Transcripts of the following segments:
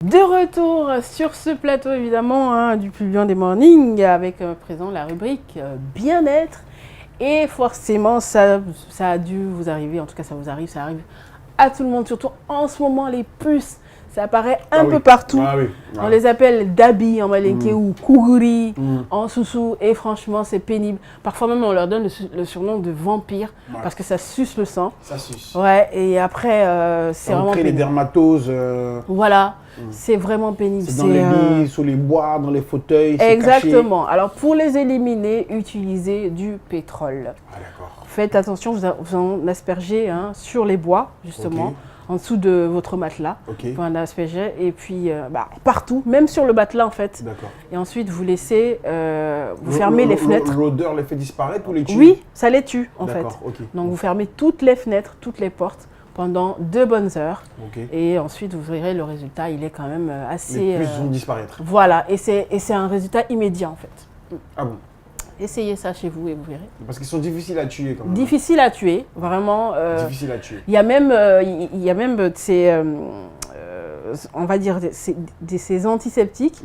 De retour sur ce plateau évidemment du plus bien des mornings avec présent la rubrique bien-être et forcément ça a dû vous arriver, en tout cas ça arrive à tout le monde, surtout en ce moment les puces, ça apparaît un peu partout. On les appelle dabi en malinké ou kuguri en soussou et franchement c'est pénible. Parfois même on leur donne le surnom de vampire parce que ça suce le sang. Ça suce. Ouais, et après c'est vraiment crée pénible. Les dermatoses. Voilà, c'est vraiment pénible. C'est dans les lits, sous les bois, dans les fauteuils. Exactement. Caché. Alors pour les éliminer, utilisez du pétrole. Ah d'accord. Faites attention, vous en aspergez sur les bois justement. En dessous de votre matelas, vous en aspergez et puis partout, même sur le matelas en fait. D'accord. Et ensuite vous laissez, vous fermez les fenêtres. L'odeur les fait disparaître ou les tue? Oui, ça les tue en fait. Okay. Donc vous fermez toutes les fenêtres, toutes les portes pendant 2 bonnes heures. Et ensuite vous verrez le résultat, il est quand même assez. Les puces vont disparaître. Voilà, et c'est un résultat immédiat en fait. Ah bon? Essayez ça chez vous et vous verrez. Parce qu'ils sont difficiles à tuer quand même. Difficiles à tuer, vraiment. Difficiles à tuer. Il y a même ces, on va dire, ces antiseptiques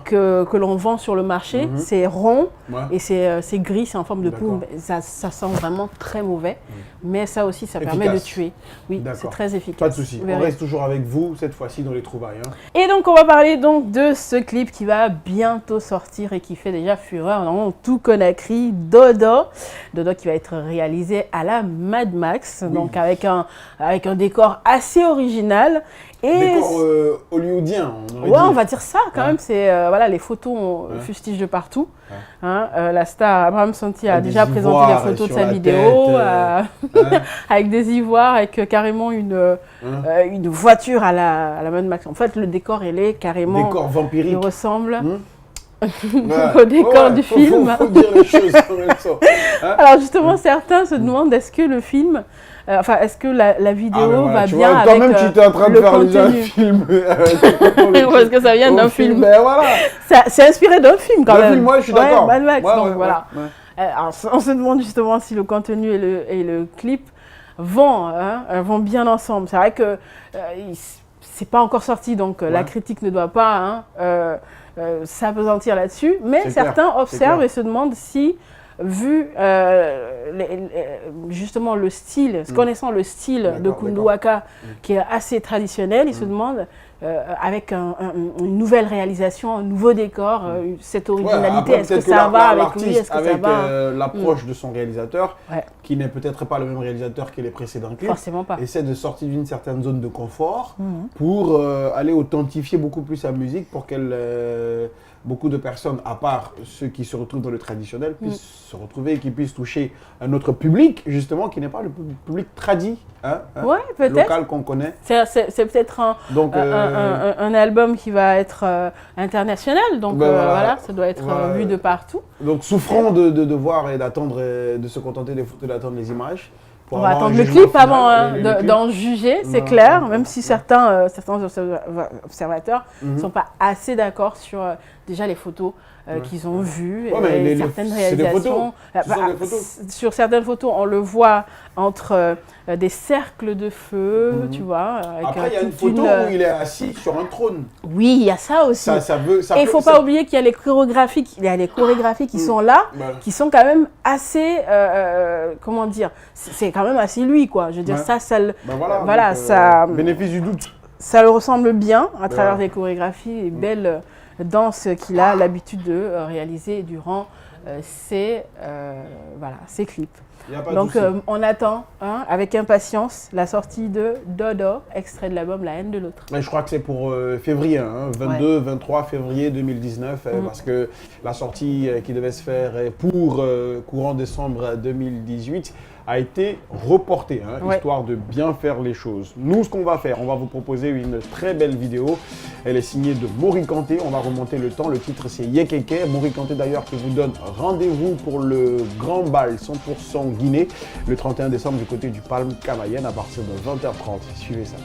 que l'on vend sur le marché. C'est rond et c'est gris, c'est en forme de poule. Ça sent vraiment très mauvais. Mais ça aussi, ça permet de tuer. Oui, c'est très efficace. Pas de souci. On reste toujours avec vous cette fois-ci dans les trouvailles. Et donc, on va parler donc de ce clip qui va bientôt sortir et qui fait déjà fureur. Normalement, tout Conakry, Dodo. Dodo qui va être réalisé à la Mad Max, donc avec un décor assez original. Et décor hollywoodien, on va dire ça quand même. C'est voilà, les photos fustigent de partout. La star Abraham Santi a déjà présenté les photos de sa vidéo avec des ivoires, avec carrément une voiture à la Mad Max. En fait, le décor, il est carrément décor vampirique. Il ressemble au décor du film. Faut dire les choses comme elles sont. Alors justement, certains se demandent est-ce que le film, est-ce que la vidéo va bien avec toi-même, tu étais en train de faire un film. Parce que ça vient d'un film. Ben voilà. C'est inspiré d'un film quand même. D'un film, moi je suis d'accord. Mad Max, donc voilà. Alors, on se demande justement si le contenu et le clip vont bien ensemble. C'est vrai que c'est pas encore sorti, donc la critique ne doit pas s'apesantir là-dessus. Mais certains observent et se demandent si, vu justement le style, connaissant le style de Kundu Waka qui est assez traditionnel, ils se demandent avec une nouvelle réalisation, un nouveau décor, cette originalité, est-ce que ça va avec lui, est-ce que ça va l'approche de son réalisateur, qui n'est peut-être pas le même réalisateur que les précédents clips, forcément pas. Essaie de sortir d'une certaine zone de confort pour aller authentifier beaucoup plus sa musique pour qu'elle beaucoup de personnes, à part ceux qui se retrouvent dans le traditionnel, puissent se retrouver et qui puissent toucher un autre public, justement, qui n'est pas le public tradi, local qu'on connaît. C'est peut-être un album qui va être international, donc voilà, ça doit être vu de partout. Donc souffrons de voir et d'attendre, de se contenter des photos, d'attendre les images. On va attendre le clip avant d'en juger, c'est clair, même si certains observateurs ne sont pas assez d'accord sur déjà les photos qu'ils ont vues et certaines réalisations. Sur certaines photos, on le voit entre des cercles de feu, tu vois. Après, il y a une photo où il est assis sur un trône. Oui, il y a ça aussi. Et il ne faut pas oublier qu'il y a les chorégraphies, qui sont là, qui sont quand même assez, comment dire, c'est quand même assez lui, quoi. Je veux dire, ça bénéfice du doute. Ça le ressemble bien à travers les chorégraphies et belles danses qu'il a l'habitude de réaliser durant ses clips. Donc on attend avec impatience la sortie de Dodo, extrait de l'album La haine de l'autre. Je crois que c'est pour février, 22-23 février 2019, parce que la sortie qui devait se faire pour courant décembre 2018 a été reportée, histoire de bien faire les choses. Nous, ce qu'on va faire, on va vous proposer une très belle vidéo. Elle est signée de Mori Kanté. On va remonter le temps. Le titre, c'est Yekeke. Mori Kanté, d'ailleurs, qui vous donne rendez-vous pour le grand bal 100% Guinée, le 31 décembre du côté du Palm Camayen à partir de 20h30. Suivez ça.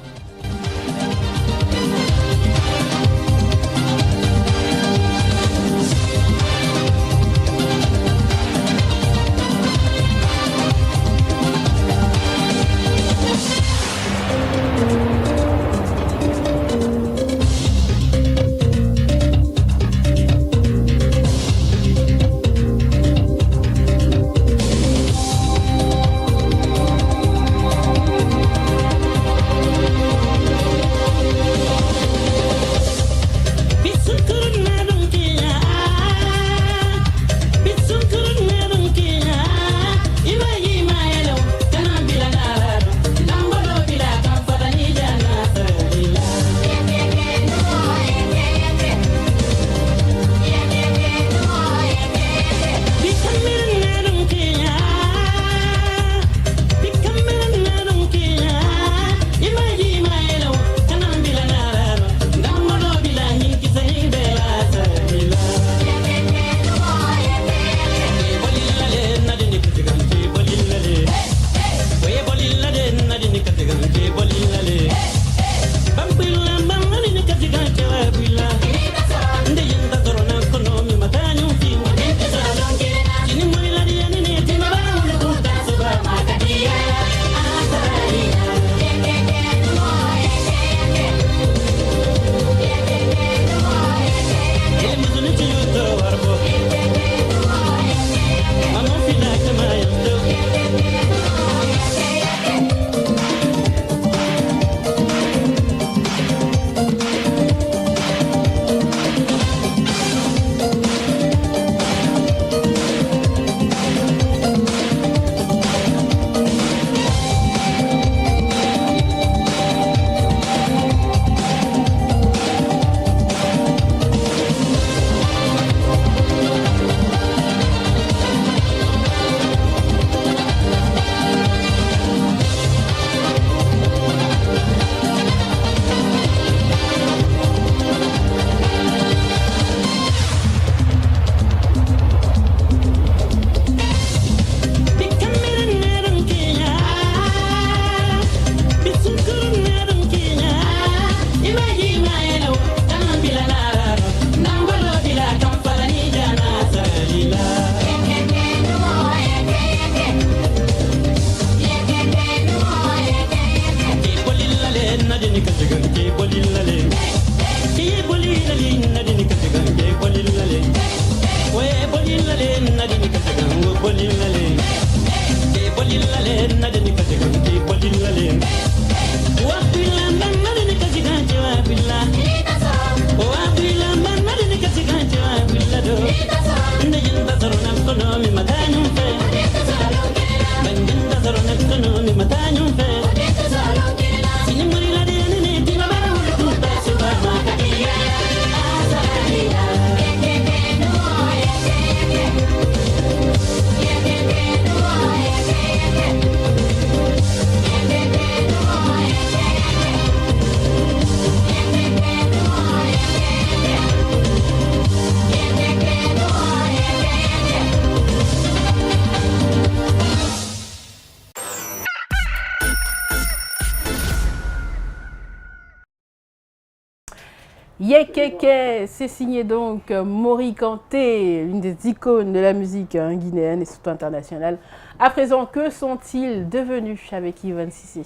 Yekeke, c'est signé donc Mori Kanté, l'une des icônes de la musique guinéenne et surtout internationale. À présent, que sont-ils devenus avec Ivan Cissé?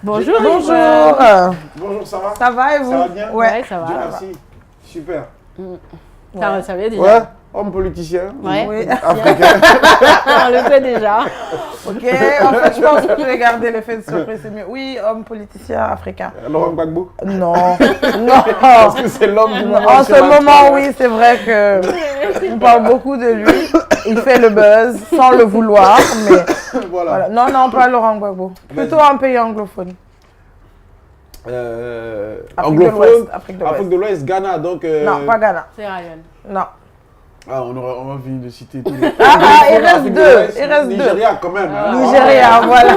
Bonjour. Bonjour. Bonjour, ça va? Ça va et vous? Ça va bien? Ouais, ça va. Dieu merci. Super. Ça va déjà. Ouais, homme politicien. Ouais. Oui. Africain. On le fait déjà. Ok, en fait, je pense que je vais garder l'effet de surprise, c'est mieux. Oui, homme politicien africain. Laurent Gbagbo. Non, Parce non. que c'est l'homme du moment. En sur ce la moment, toile. oui, c'est vrai que on parle beaucoup de lui. Il fait le buzz sans le vouloir, mais Voilà. voilà. Non, non, pas Laurent Gbagbo. Plutôt un pays anglophone. Anglophone. de l'Ouest, Afrique de Afrique de l'Ouest, Ghana. Donc, Non, pas Ghana. C'est Ryan. Non. on aurait envie de citer tous les. il reste Afrique de deux. l'Ouest, Il reste deux. Nigeria, quand même. hein. Nigeria, voilà.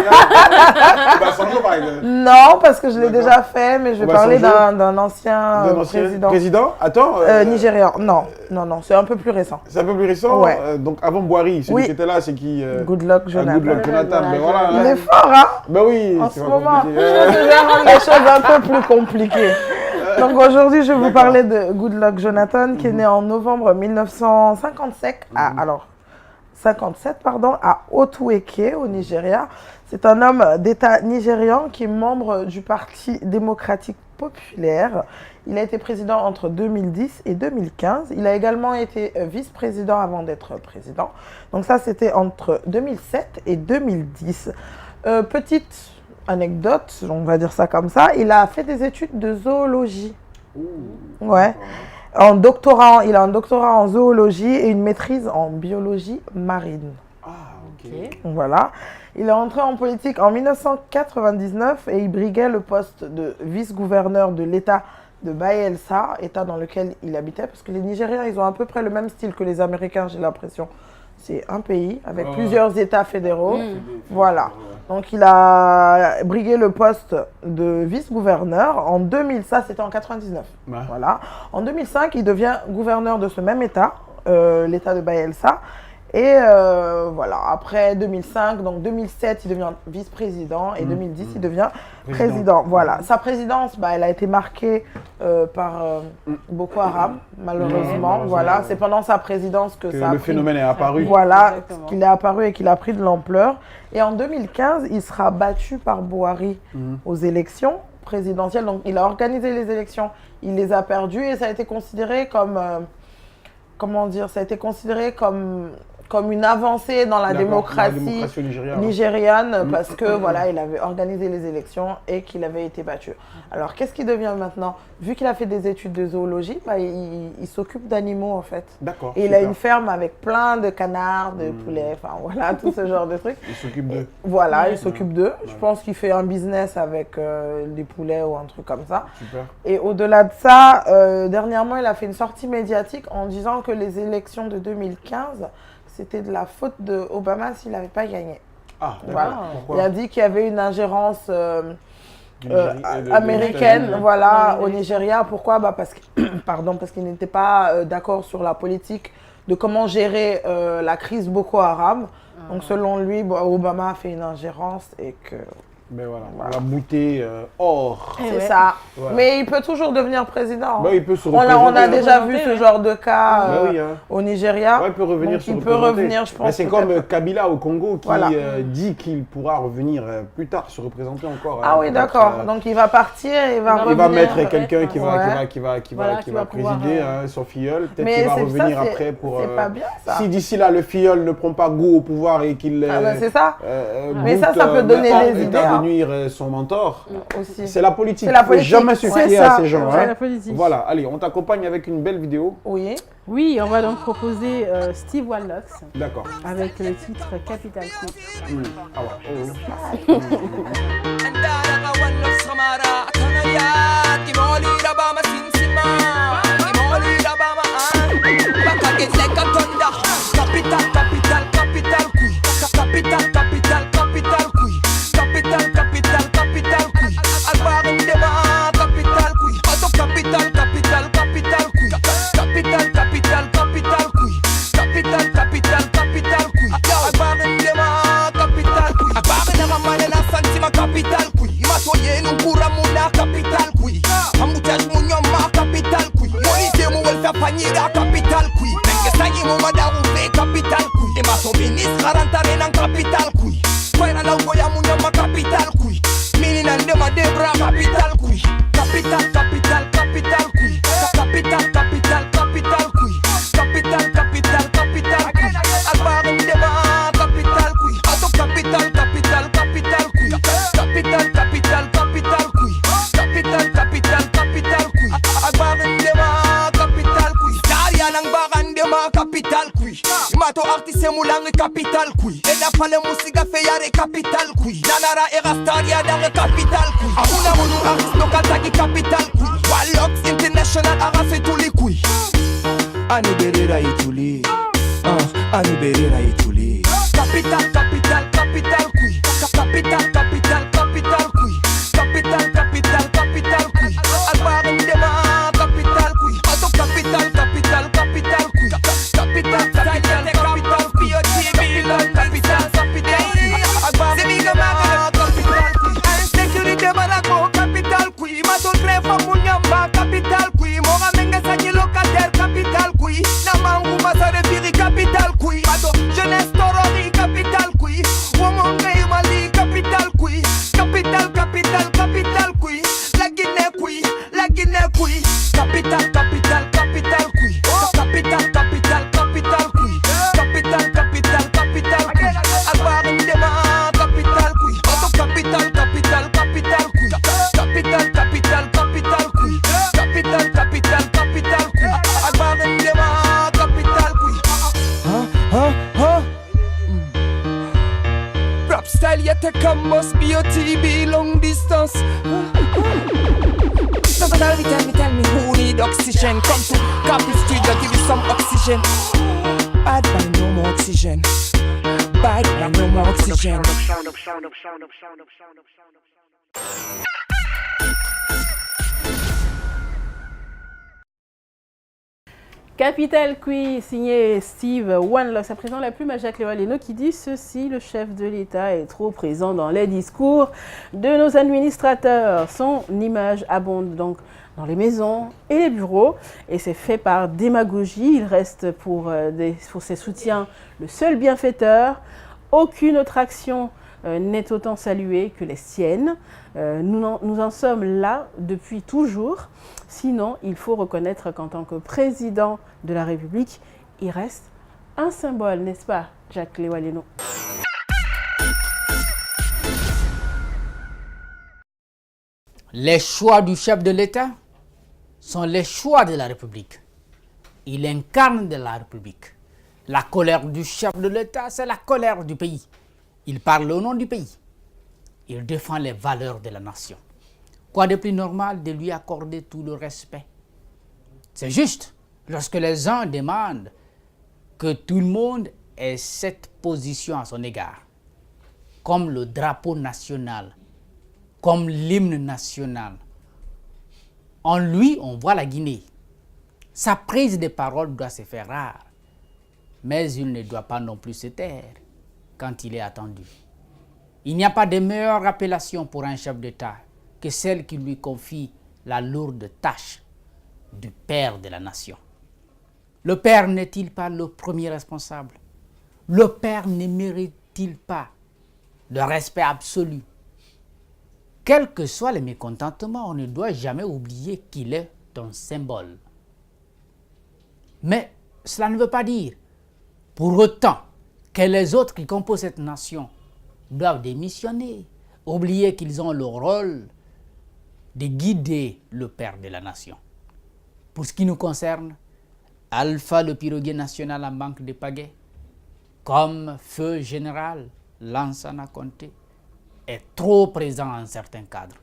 Obasanjo, par exemple. Non, parce que je l'ai D'accord. déjà fait, mais je vais Obasanjo. parler d'un ancien D'un ancien président. président. Attends. Nigérian. Non, non, non, c'est un peu plus récent. C'est un peu plus récent. Ouais. Donc, avant Boiry, celui Oui. qui était là, c'est qui Good luck, Jonathan. Good luck, Jonathan. Ben voilà. Il hein. est fort, hein? Ben oui. En c'est ce pas moment, je compliqué. pense que je vais rendre les choses un peu plus compliquées. Donc aujourd'hui, je vais vous parler de Good luck, Jonathan, qui est né en novembre 1957 à Otueke, au Nigeria. C'est un homme d'État nigérian qui est membre du Parti démocratique populaire. Il a été président entre 2010 et 2015. Il a également été vice-président avant d'être président. Donc ça, c'était entre 2007 et 2010. Petite anecdote, on va dire ça comme ça, il a fait des études de zoologie. Ouais. Il a un doctorat en zoologie et une maîtrise en biologie marine. Ah, ok. Voilà. Il est entré en politique en 1999 et il briguait le poste de vice-gouverneur de l'État de Bayelsa, État dans lequel il habitait, parce que les Nigériens, ils ont à peu près le même style que les Américains, j'ai l'impression. C'est un pays avec plusieurs États fédéraux. Voilà. Donc il a brigué le poste de vice-gouverneur en 2000, ça c'était en 99. Ouais. Voilà. En 2005, il devient gouverneur de ce même État, l'État de Bayelsa. Et voilà, après 2005, donc 2007, il devient vice-président et 2010, il devient président. Voilà. Sa présidence, elle a été marquée par Boko Haram, malheureusement. Voilà, c'est pendant sa présidence que ça a le pris. phénomène est apparu. Voilà, Exactement. qu'il est apparu et qu'il a pris de l'ampleur. Et en 2015, il sera battu par Boiry aux élections présidentielles. Donc, il a organisé les élections, il les a perdues et ça a été considéré comme, comment dire, ça a été considéré comme une avancée dans la démocratie nigériane parce que voilà, il avait organisé les élections et qu'il avait été battu. Alors qu'est-ce qu'il devient maintenant? Vu qu'il a fait des études de zoologie, il s'occupe d'animaux en fait. D'accord. Et il a une ferme avec plein de canards, de poulets, enfin voilà, tout ce genre de trucs. Il s'occupe d'eux. Voilà, il s'occupe d'eux. Je pense qu'il fait un business avec des poulets ou un truc comme ça. Super. Et au-delà de ça, dernièrement, il a fait une sortie médiatique en disant que les élections de 2015, c'était de la faute d'Obama s'il n'avait pas gagné. Ah, Voilà. pourquoi? Il a dit qu'il y avait une ingérence de américaine, États-Unis. voilà, au Nigeria. Pourquoi? Parce qu'il n'était pas d'accord sur la politique de comment gérer la crise Boko Haram. Donc selon lui, Obama a fait une ingérence et que... Mais voilà, la bouteille or. C'est ça. Voilà. Mais il peut toujours devenir président. Bah, il peut se on a déjà vu ce ouais. genre de cas Bah oui, hein. au Nigeria. Ouais, il peut revenir. Donc, se il peut représenter. revenir, je pense. Mais c'est comme Kabila au Congo qui Voilà. dit qu'il pourra revenir plus tard, se représenter encore. Ah oui, d'accord. Donc il va partir et il va revenir. Il va mettre quelqu'un qui Voilà, va pouvoir, présider, son filleul. Peut-être Mais qu'il va c'est revenir ça, après pour. C'est pas bien ça. Si d'ici là le filleul ne prend pas goût au pouvoir et qu'il. C'est ça. Mais goûte, ça peut donner des idées. de nuire son mentor. Aussi. C'est la politique. C'est la Il ne faut politique. jamais se C'est fier ça. à ces gens. C'est hein. la politique. Voilà, allez, on t'accompagne avec une belle vidéo. Oui. Oui, on va donc proposer Steve Wanlocks D'accord. avec le titre Capital Coup. Ah ouais. Capital qui Nenge sanyi mo madawu fe capital qui Ema so ministre rantare nan capital qui Kwaina na ugoya munyama capital qui Mini nan dema debra capital qui Capital qui Capital qui Albarin dema capital qui Ato capital qui Albarin dema capital qui Daria nang baran dema capital qui Mato artiste mulang capital qui Eda pale musiga feyare capital qui Nanara erastaria dare capital qui Amuna munu artiste local tagi capital qui Walox international arase tuli qui Aniberera ituli Aniberera ituli Capital qui Capital qui Albarin dema capital qui Ato capital qui Rap style yet a combos BOTB long distance So tell me who need oxygen Come to Copy Studio give you some oxygen Bad by no more oxygen Bad by no more oxygen Capital Qui, signé Steve Wanlocks. À présent, la plume à Jacques Léo-Aleno qui dit ceci: le chef de l'État est trop présent dans les discours de nos administrateurs. Son image abonde donc dans les maisons et les bureaux et c'est fait par démagogie. Il reste pour ses soutiens le seul bienfaiteur. Aucune autre action n'est autant saluée que les siennes. Nous en sommes là depuis toujours. Sinon, il faut reconnaître qu'en tant que président de la République, il reste un symbole, n'est-ce pas, Jacques Léo-Aleno? Les choix du chef de l'État sont les choix de la République. Il incarne de la République. La colère du chef de l'État, c'est la colère du pays. Il parle au nom du pays. Il défend les valeurs de la nation. Quoi de plus normal de lui accorder tout le respect? C'est juste lorsque les uns demandent que tout le monde ait cette position à son égard, comme le drapeau national, comme l'hymne national. En lui, on voit la Guinée. Sa prise de parole doit se faire rare, mais il ne doit pas non plus se taire. quand il est attendu. Il n'y a pas de meilleure appellation pour un chef d'État que celle qui lui confie la lourde tâche du père de la nation. Le père n'est-il pas le premier responsable? Le père ne mérite-t-il pas de respect absolu? Quel que soit le mécontentement, on ne doit jamais oublier qu'il est un symbole. Mais cela ne veut pas dire pour autant que les autres qui composent cette nation doivent démissionner, oublier qu'ils ont le rôle de guider le père de la nation. Pour ce qui nous concerne, Alpha le piroguier national en manque de pagaie, comme feu général Lansana Conté, est trop présent en certains cadres,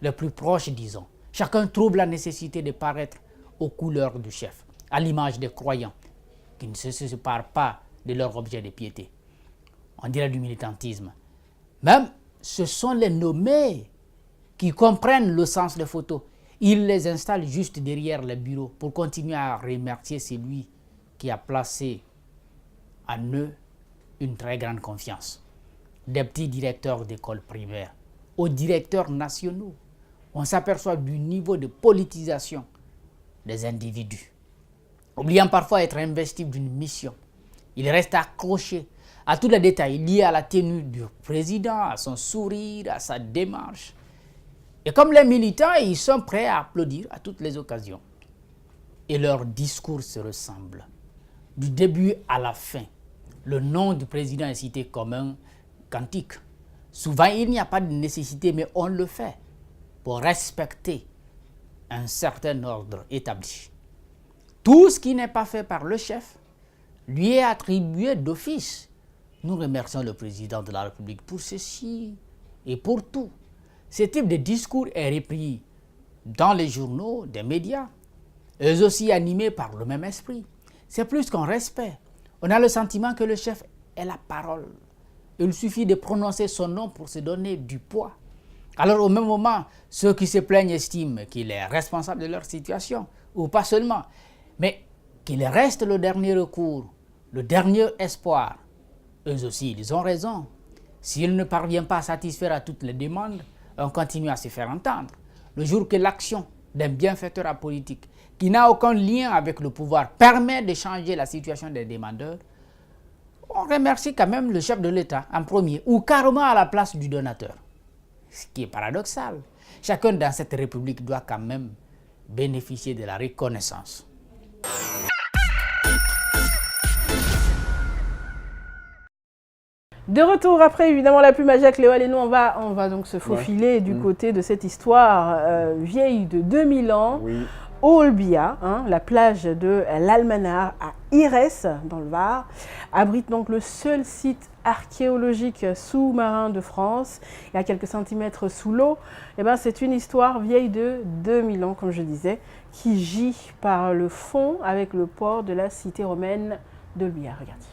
les plus proches disons. Chacun trouve la nécessité de paraître aux couleurs du chef, à l'image des croyants qui ne se séparent pas de leur objet de piété. On dirait du militantisme. Même ce sont les nommés qui comprennent le sens des photos. Ils les installent juste derrière les bureaux pour continuer à remercier celui qui a placé en eux une très grande confiance. Des petits directeurs d'école primaire aux directeurs nationaux, on s'aperçoit du niveau de politisation des individus. Oubliant parfois être investi d'une mission, il reste accroché à tous les détails liés à la tenue du président, à son sourire, à sa démarche. Et comme les militants, ils sont prêts à applaudir à toutes les occasions. Et leurs discours se ressemblent. Du début à la fin, le nom du président est cité comme un cantique. Souvent, il n'y a pas de nécessité, mais on le fait pour respecter un certain ordre établi. Tout ce qui n'est pas fait par le chef lui est attribué d'office. Nous remercions le président de la République pour ceci et pour tout. Ce type de discours est repris dans les journaux, des médias, eux aussi animés par le même esprit. C'est plus qu'un respect. On a le sentiment que le chef est la parole. Il suffit de prononcer son nom pour se donner du poids. Alors au même moment, ceux qui se plaignent estiment qu'il est responsable de leur situation, ou pas seulement, mais qu'il reste le dernier recours, le dernier espoir. Eux aussi, ils ont raison. S'il ne parvient pas à satisfaire à toutes les demandes, on continue à se faire entendre. Le jour que l'action d'un bienfaiteur apolitique qui n'a aucun lien avec le pouvoir permet de changer la situation des demandeurs, on remercie quand même le chef de l'État en premier, ou carrément à la place du donateur. Ce qui est paradoxal. Chacun dans cette république doit quand même bénéficier de la reconnaissance. De retour après, évidemment, la plume à Jacques Léoal et nous, on va donc se faufiler du côté de cette histoire vieille de 2000 ans. Oui. Au Olbia, la plage de l'Almanar à Irès, dans le Var, abrite donc le seul site archéologique sous-marin de France. Et à quelques centimètres sous l'eau, c'est une histoire vieille de 2000 ans, comme je disais, qui gît par le fond avec le port de la cité romaine d'Olbia. Regardez.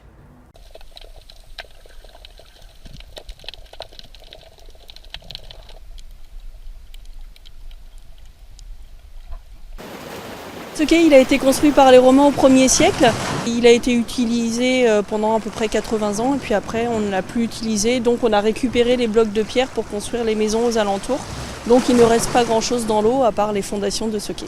Ce quai, il a été construit par les Romains au 1er siècle. Il a été utilisé pendant à peu près 80 ans et puis après on ne l'a plus utilisé. Donc on a récupéré les blocs de pierre pour construire les maisons aux alentours. Donc il ne reste pas grand chose dans l'eau à part les fondations de ce quai.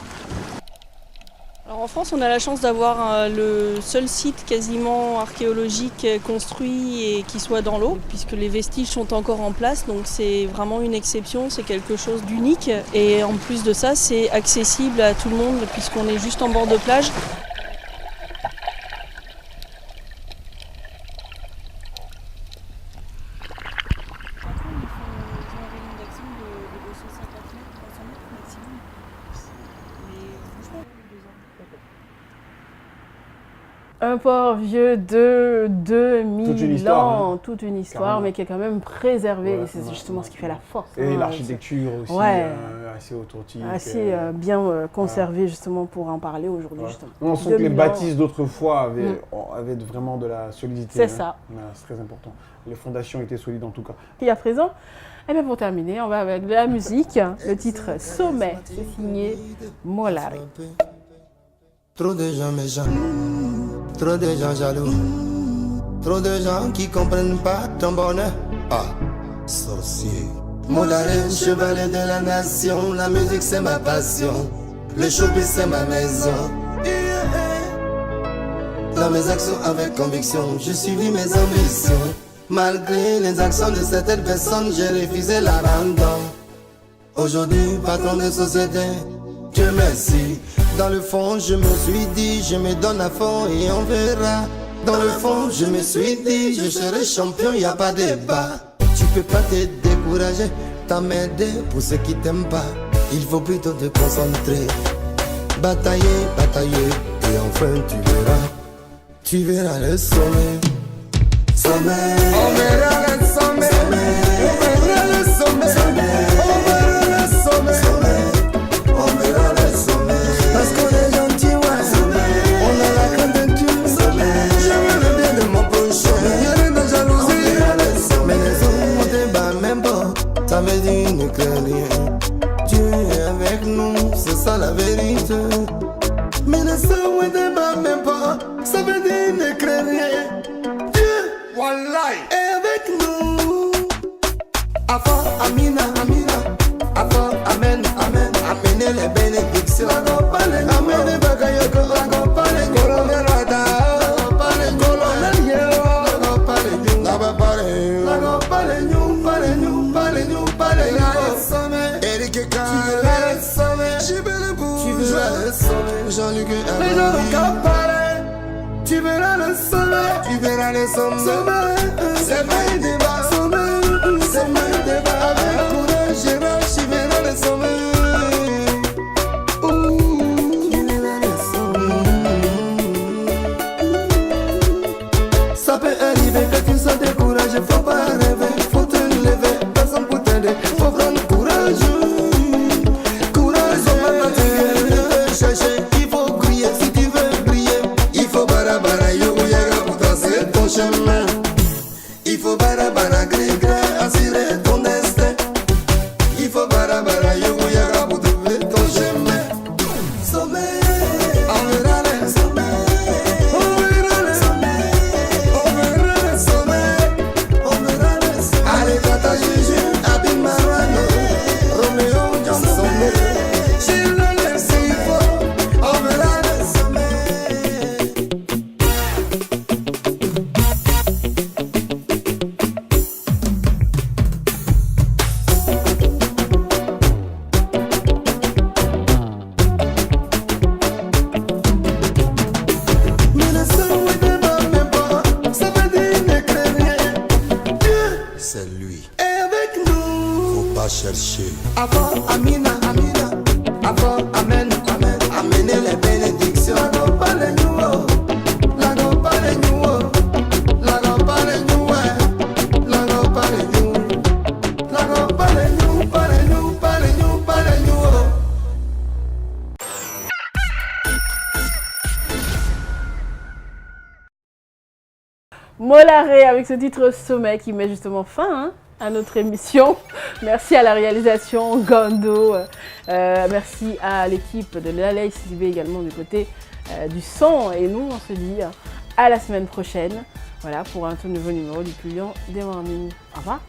Alors en France, on a la chance d'avoir le seul site quasiment archéologique construit et qui soit dans l'eau, puisque les vestiges sont encore en place, donc c'est vraiment une exception, c'est quelque chose d'unique. Et en plus de ça, c'est accessible à tout le monde, puisqu'on est juste en bord de plage. Un port vieux de 2000 ans, hein. toute une histoire, Carrément. mais qui est quand même préservée. Ouais, et c'est justement ce qui fait la force. Et l'architecture aussi, Ouais. assez authentique. Assez bien conservée justement pour en parler aujourd'hui. Ouais. Justement. On sent que les 2000 ans. bâtisses d'autrefois avaient vraiment de la solidité. C'est hein. ça. Voilà, c'est très important. Les fondations étaient solides en tout cas. Et à présent, pour terminer, on va avec de la musique. Le titre Sommet, c'est signé Molare. Trop de gens méchants, trop de gens jaloux. Trop de gens qui comprennent pas ton bonheur. Ah, sorcier. Molaré, chevalier de la nation. La musique c'est ma passion. Le showbiz c'est ma maison. Dans mes actions avec conviction, je suivis mes ambitions. Malgré les actions de certaines personnes, j'ai refusé l'abandon. Aujourd'hui, patron de société, Dieu merci. Dans le fond, je me suis dit, je me donne à fond et on verra. Dans le fond, je me suis dit, je serai champion, y a pas de débat. Tu peux pas te décourager, t'emmerder pour ceux qui t'aiment pas. Il faut plutôt te concentrer. Batailler, batailler, et enfin tu verras le sommet. Sommet, on verra le sommet. On verra le sommet. On verra le sommet. On verra le sommet. Parce qu'on est gentil, ouais. On a la crainte de Dieu. Je veux le bien de mon prochain. Y'a rien de jalousie. Mais les autres, on débat même pas. Ça veut dire ne crains rien. Dieu est avec nous, c'est ça la vérité. Mais les autres, on débat même pas. Ça veut dire ne crains rien. Wallahi est avec nous. Afa, Amina, Amina. Afa, Amen, Amen. Amenez les bénédictions. Amen les bagayoko. Colonel Wada. Colonel Yero. Eric Kane. Tu verras le sommet. Jean-Luc tu verras le sommet, tu verras le sommet. C'est pas un débat, c'est pas un débat. Avec courage, tu verras le sommet. Tu verras le sommet. Ça peut arriver que tu sois découragé, faut pas rêver, faut te lever, personne pour t'aider, faut prendre courage. Courage, on va pas te chercher, il faut crier si tu veux briller. Il faut barabara yo yaga pour tracer ton chemin. Il faut barabara gré-gré assurer ton destin. Il faut barabara yo yaga pour trouver ton chemin. Sommet, on verra le sommet. On verra le sommet. On verra le sommet. On verra le sommet. Allez, Tata Juju, Abim Marano, Romeo Johnson. J'ai le laissé fort. On verra le sommet. C'est lui. Et avec nous, faut pas chercher. Avant, Amina, Amina. Avant, Amen, Amen. Amenez les bénédictions. La gopa les nous, la gopa les nous, la gopa les nous, la gopa les nous, la gopa les nous, pas les nous, pas les nous, pas les nous. Molaré avec ce titre Sommet qui met justement fin à notre émission. Merci à la réalisation Gando, merci à l'équipe de la LACB également du côté du son. Et nous, on se dit à la semaine prochaine, voilà, pour un tout nouveau numéro du Pulian des Mornings. Au revoir.